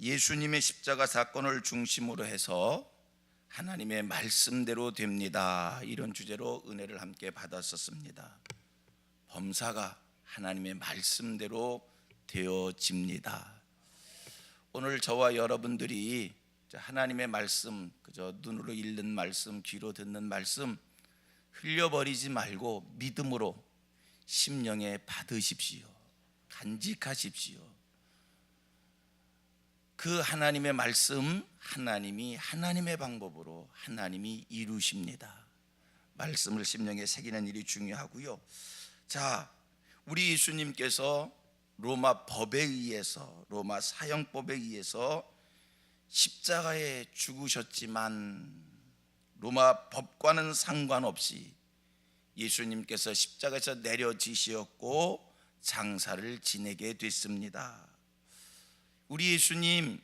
예수님의 십자가 사건을 중심으로 해서 하나님의 말씀대로 됩니다, 이런 주제로 은혜를 함께 받았었습니다. 범사가 하나님의 말씀대로 되어집니다. 오늘 저와 여러분들이 하나님의 말씀, 그저 눈으로 읽는 말씀, 귀로 듣는 말씀 흘려버리지 말고 믿음으로 심령에 받으십시오. 간직하십시오. 그 하나님의 말씀, 하나님이 하나님의 방법으로 하나님이 이루십니다. 말씀을 심령에 새기는 일이 중요하고요. 자, 우리 예수님께서 로마 법에 의해서, 로마 사형법에 의해서 십자가에 죽으셨지만 로마 법과는 상관없이 예수님께서 십자가에서 내려지셨고 장사를 지내게 됐습니다. 우리 예수님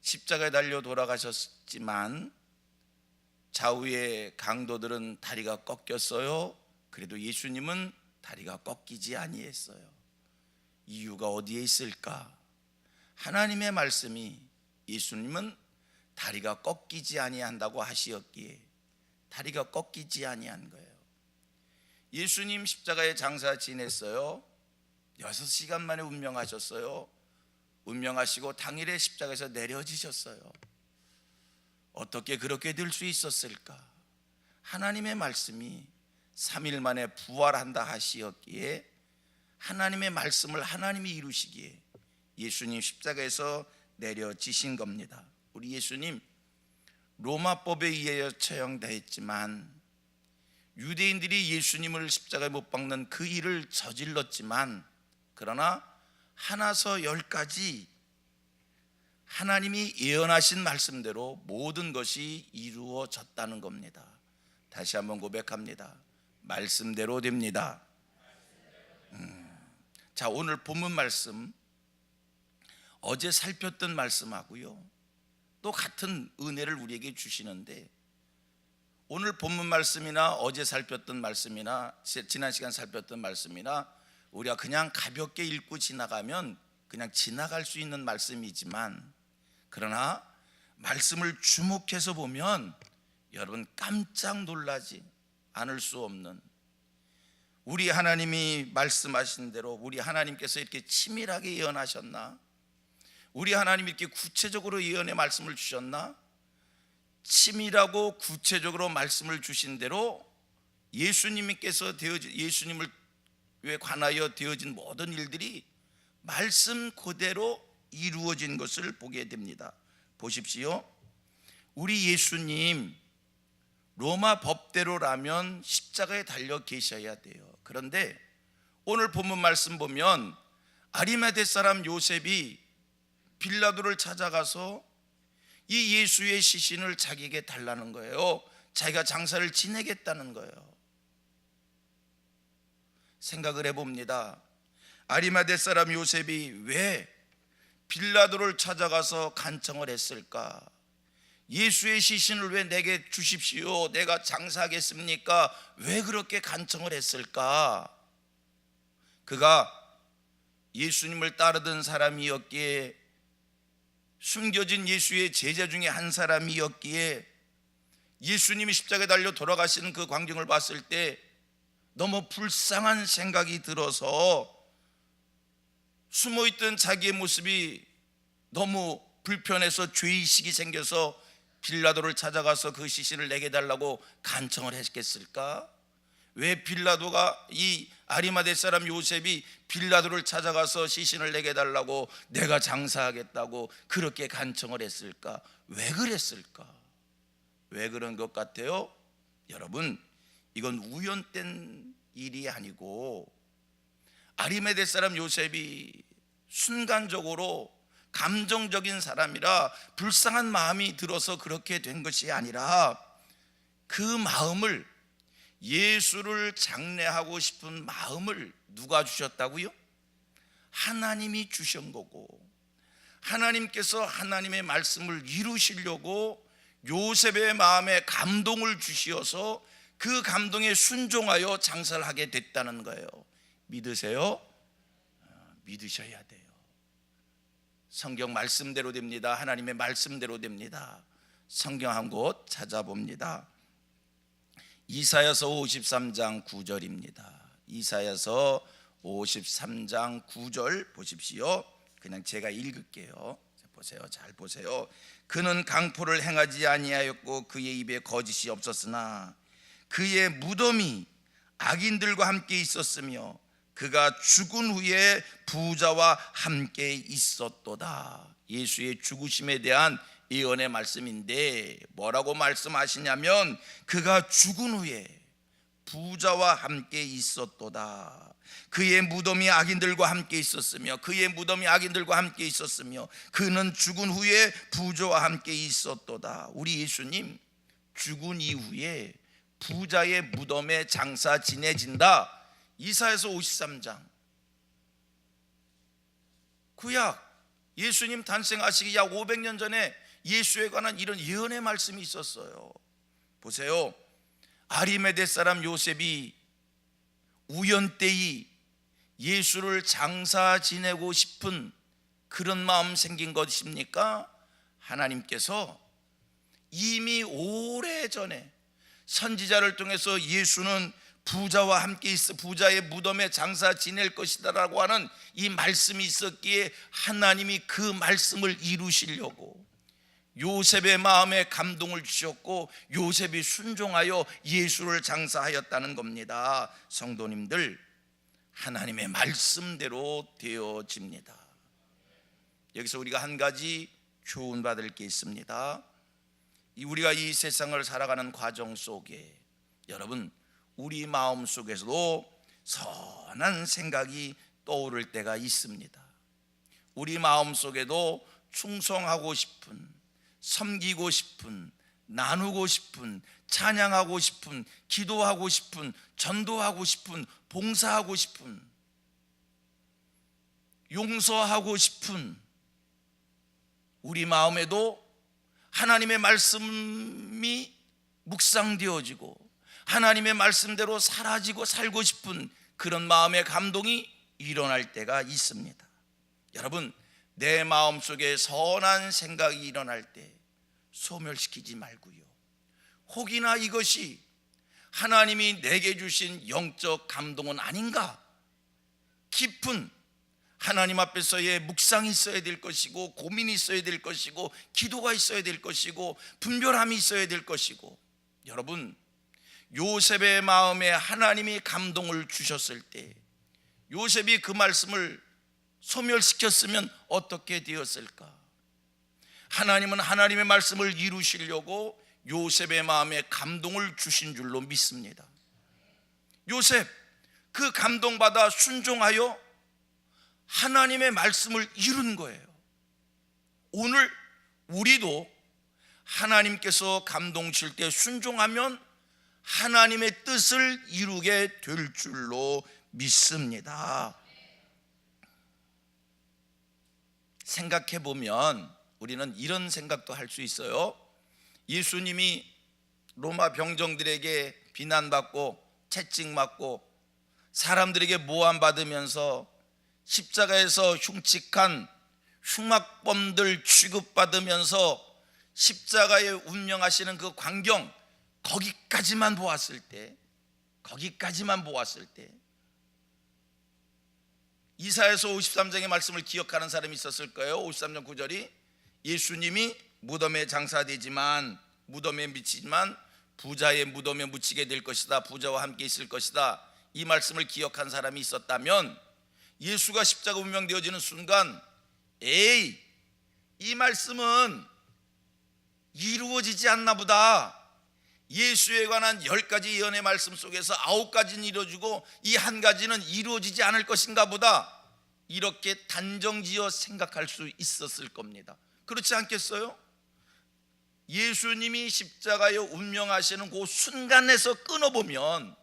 십자가에 달려 돌아가셨지만 좌우의 강도들은 다리가 꺾였어요. 그래도 예수님은 다리가 꺾이지 아니했어요. 이유가 어디에 있을까? 하나님의 말씀이 예수님은 다리가 꺾이지 아니한다고 하시었기에 다리가 꺾이지 아니한 거예요. 예수님 십자가에 장사 지냈어요. 6시간 만에 운명하셨어요. 운명하시고 당일에 십자가에서 내려지셨어요. 어떻게 그렇게 될 수 있었을까? 하나님의 말씀이 3일 만에 부활한다 하시었기에 하나님의 말씀을 하나님이 이루시기에 예수님 십자가에서 내려지신 겁니다. 우리 예수님 로마법에 의하여 처형되었지만 유대인들이 예수님을 십자가에 못 박는 그 일을 저질렀지만 그러나 하나서 10까지 하나님이 예언하신 말씀대로 모든 것이 이루어졌다는 겁니다. 다시 한번 고백합니다. 말씀대로 됩니다. 자, 오늘 본문 말씀 어제 살폈던 말씀하고요 또 같은 은혜를 우리에게 주시는데, 오늘 본문 말씀이나 어제 살폈던 말씀이나 지난 시간 살폈던 말씀이나 우리가 그냥 가볍게 읽고 지나가면 그냥 지나갈 수 있는 말씀이지만, 그러나 말씀을 주목해서 보면 여러분 깜짝 놀라지 않을 수 없는, 우리 하나님이 말씀하신 대로 우리 하나님께서 이렇게 치밀하게 예언하셨나? 우리 하나님이 이렇게 구체적으로 예언의 말씀을 주셨나? 치밀하고 구체적으로 말씀을 주신 대로 예수님께서 예수님을 왜 관하여 되어진 모든 일들이 말씀 그대로 이루어진 것을 보게 됩니다. 보십시오. 우리 예수님 로마 법대로라면 십자가에 달려 계셔야 돼요. 그런데 오늘 본문 말씀 보면 아리마대 사람 요셉이 빌라도를 찾아가서 이 예수의 시신을 자기에게 달라는 거예요. 자기가 장사를 지내겠다는 거예요. 생각을 해봅니다. 아리마대 사람 요셉이 왜 빌라도를 찾아가서 간청을 했을까? 예수의 시신을 왜 내게 주십시오, 내가 장사하겠습니까? 왜 그렇게 간청을 했을까? 그가 예수님을 따르던 사람이었기에, 숨겨진 예수의 제자 중에 한 사람이었기에 예수님이 십자가에 달려 돌아가시는 그 광경을 봤을 때 너무 불쌍한 생각이 들어서 숨어있던 자기의 모습이 너무 불편해서 죄의식이 생겨서 빌라도를 찾아가서 그 시신을 내게 달라고 간청을 했겠을까? 왜 빌라도가, 이 아리마대 사람 요셉이 빌라도를 찾아가서 시신을 내게 달라고, 내가 장사하겠다고 그렇게 간청을 했을까? 왜 그랬을까? 왜 그런 것 같아요? 여러분, 이건 우연된 일이 아니고 아리마대 사람 요셉이 순간적으로 감정적인 사람이라 불쌍한 마음이 들어서 그렇게 된 것이 아니라 그 마음을, 예수를 장례하고 싶은 마음을 누가 주셨다고요? 하나님이 주신 거고, 하나님께서 하나님의 말씀을 이루시려고 요셉의 마음에 감동을 주시어서 그 감동에 순종하여 장사를 하게 됐다는 거예요. 믿으세요? 믿으셔야 돼요. 성경 말씀대로 됩니다. 하나님의 말씀대로 됩니다. 성경 한 곳 찾아봅니다. 이사야서 53장 9절입니다. 이사야서 53장 9절 보십시오. 그냥 제가 읽을게요. 보세요. 잘 보세요. 그는 강포를 행하지 아니하였고 그의 입에 거짓이 없었으나 그의 무덤이 악인들과 함께 있었으며 그가 죽은 후에 부자와 함께 있었도다. 예수의 죽으심에 대한 예언의 말씀인데 뭐라고 말씀하시냐면 그가 죽은 후에 부자와 함께 있었도다. 그의 무덤이 악인들과 함께 있었으며 그의 무덤이 악인들과 함께 있었으며 그는 죽은 후에 부자와 함께 있었도다. 우리 예수님 죽은 이후에 부자의 무덤에 장사 지내진다. 이사야서 53장 구약 예수님 탄생하시기 약 500년 전에 예수에 관한 이런 예언의 말씀이 있었어요. 보세요. 아리메데 사람 요셉이 우연때에 예수를 장사 지내고 싶은 그런 마음 생긴 것입니까? 하나님께서 이미 오래전에 선지자를 통해서 예수는 부자와 함께 있어 부자의 무덤에 장사 지낼 것이다라고 하는 이 말씀이 있었기에 하나님이 그 말씀을 이루시려고 요셉의 마음에 감동을 주셨고 요셉이 순종하여 예수를 장사하였다는 겁니다. 성도님들, 하나님의 말씀대로 되어집니다. 여기서 우리가 한 가지 교훈받을 게 있습니다. 우리가 이 세상을 살아가는 과정 속에 여러분 우리 마음 속에서도 선한 생각이 떠오를 때가 있습니다. 우리 마음 속에도 충성하고 싶은, 섬기고 싶은, 나누고 싶은, 찬양하고 싶은, 기도하고 싶은, 전도하고 싶은, 봉사하고 싶은, 용서하고 싶은 우리 마음에도 하나님의 말씀이 묵상되어지고 하나님의 말씀대로 사라지고 살고 싶은 그런 마음의 감동이 일어날 때가 있습니다. 여러분, 내 마음속에 선한 생각이 일어날 때 소멸시키지 말고요, 혹이나 이것이 하나님이 내게 주신 영적 감동은 아닌가, 깊은 하나님 앞에서의 묵상이 있어야 될 것이고 고민이 있어야 될 것이고 기도가 있어야 될 것이고 분별함이 있어야 될 것이고, 여러분 요셉의 마음에 하나님이 감동을 주셨을 때 요셉이 그 말씀을 소멸시켰으면 어떻게 되었을까? 하나님은 하나님의 말씀을 이루시려고 요셉의 마음에 감동을 주신 줄로 믿습니다. 요셉 그 감동받아 순종하여 하나님의 말씀을 이룬 거예요. 오늘 우리도 하나님께서 감동 주실 때 순종하면 하나님의 뜻을 이루게 될 줄로 믿습니다. 생각해 보면 우리는 이런 생각도 할 수 있어요. 예수님이 로마 병정들에게 비난받고 채찍맞고 사람들에게 모함받으면서 십자가에서 흉측한 흉악범들 취급받으면서 십자가에 운명하시는 그 광경, 거기까지만 보았을 때 이사야서 53장의 말씀을 기억하는 사람이 있었을 거예요. 53장 9절이 예수님이 무덤에 장사되지만 무덤에 미치지만 부자의 무덤에 묻히게 될 것이다, 부자와 함께 있을 것이다, 이 말씀을 기억한 사람이 있었다면 예수가 십자가 운명되어지는 순간 이 말씀은 이루어지지 않나 보다, 예수에 관한 10가지 예언의 말씀 속에서 9가지는 이루어지고 이 한 가지는 이루어지지 않을 것인가 보다, 이렇게 단정지어 생각할 수 있었을 겁니다. 그렇지 않겠어요? 예수님이 십자가에 운명하시는 그 순간에서 끊어보면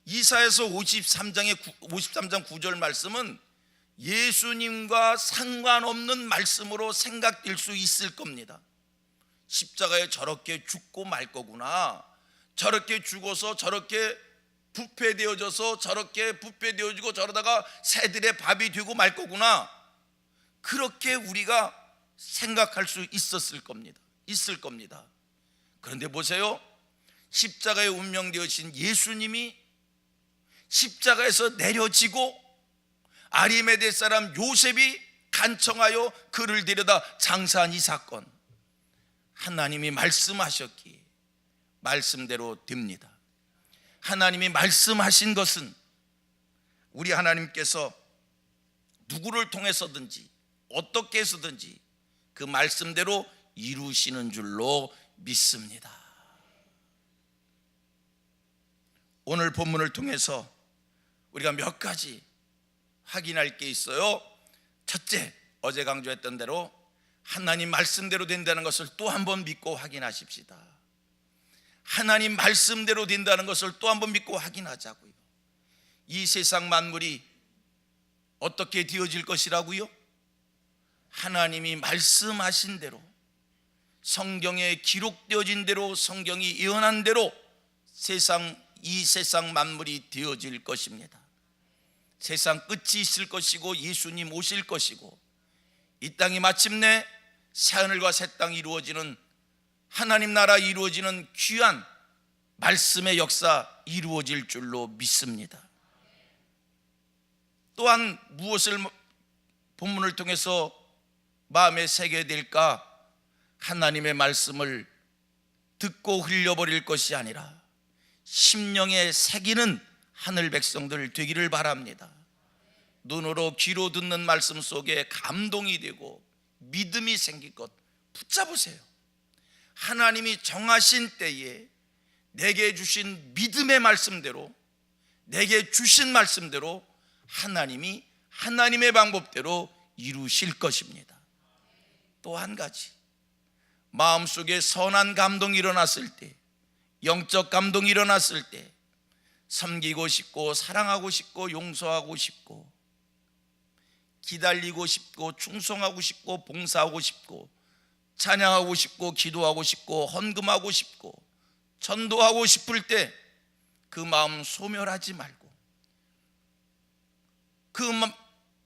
이사야서 53장 9절 말씀은 예수님과 상관없는 말씀으로 생각될 수 있을 겁니다. 십자가에 저렇게 죽고 말 거구나, 저렇게 죽어서 저렇게 부패되어져서 저렇게 부패되어지고 저러다가 새들의 밥이 되고 말 거구나, 그렇게 우리가 생각할 수 있을 겁니다. 그런데 보세요. 십자가에 운명되어진 예수님이 십자가에서 내려지고 아리마대 사람 요셉이 간청하여 그를 데려다 장사한 이 사건, 하나님이 말씀하셨기에 말씀대로 됩니다. 하나님이 말씀하신 것은 우리 하나님께서 누구를 통해서든지 어떻게 해서든지 그 말씀대로 이루시는 줄로 믿습니다. 오늘 본문을 통해서 우리가 몇 가지 확인할 게 있어요. 첫째, 어제 강조했던 대로 하나님 말씀대로 된다는 것을 또 한 번 믿고 확인하십시다. 하나님 말씀대로 된다는 것을 또 한 번 믿고 확인하자고요. 이 세상 만물이 어떻게 되어질 것이라고요? 하나님이 말씀하신 대로, 성경에 기록되어진 대로, 성경이 예언한 대로 이 세상 만물이 되어질 것입니다. 세상 끝이 있을 것이고 예수님 오실 것이고 이 땅이 마침내 새하늘과 새 땅이 이루어지는, 하나님 나라 이루어지는 귀한 말씀의 역사 이루어질 줄로 믿습니다. 또한 무엇을 본문을 통해서 마음에 새겨야 될까? 하나님의 말씀을 듣고 흘려버릴 것이 아니라 심령에 새기는 하늘 백성들 되기를 바랍니다. 눈으로 귀로 듣는 말씀 속에 감동이 되고 믿음이 생길 것 붙잡으세요. 하나님이 정하신 때에 내게 주신 믿음의 말씀대로, 내게 주신 말씀대로 하나님이 하나님의 방법대로 이루실 것입니다. 또 한 가지, 마음속에 선한 감동이 일어났을 때, 영적 감동이 일어났을 때 섬기고 싶고 사랑하고 싶고 용서하고 싶고 기다리고 싶고 충성하고 싶고 봉사하고 싶고 찬양하고 싶고 기도하고 싶고 헌금하고 싶고 전도하고 싶을 때 그 마음 소멸하지 말고 그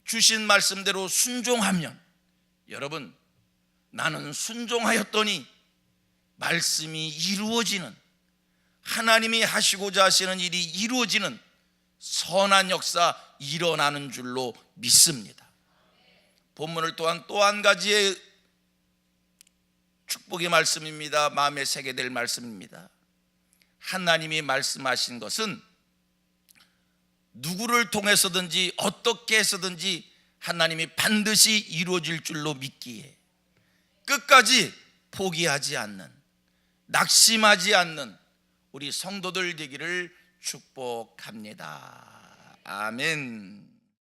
주신 말씀대로 순종하면, 여러분, 나는 순종하였더니 말씀이 이루어지는, 하나님이 하시고자 하시는 일이 이루어지는 선한 역사 일어나는 줄로 믿습니다. 본문을 또한 또 한 가지의 축복의 말씀입니다. 마음에 새게 될 말씀입니다. 하나님이 말씀하신 것은 누구를 통해서든지 어떻게 해서든지 하나님이 반드시 이루어질 줄로 믿기에 끝까지 포기하지 않는, 낙심하지 않는 우리 성도들 되기를 축복합니다. 아멘.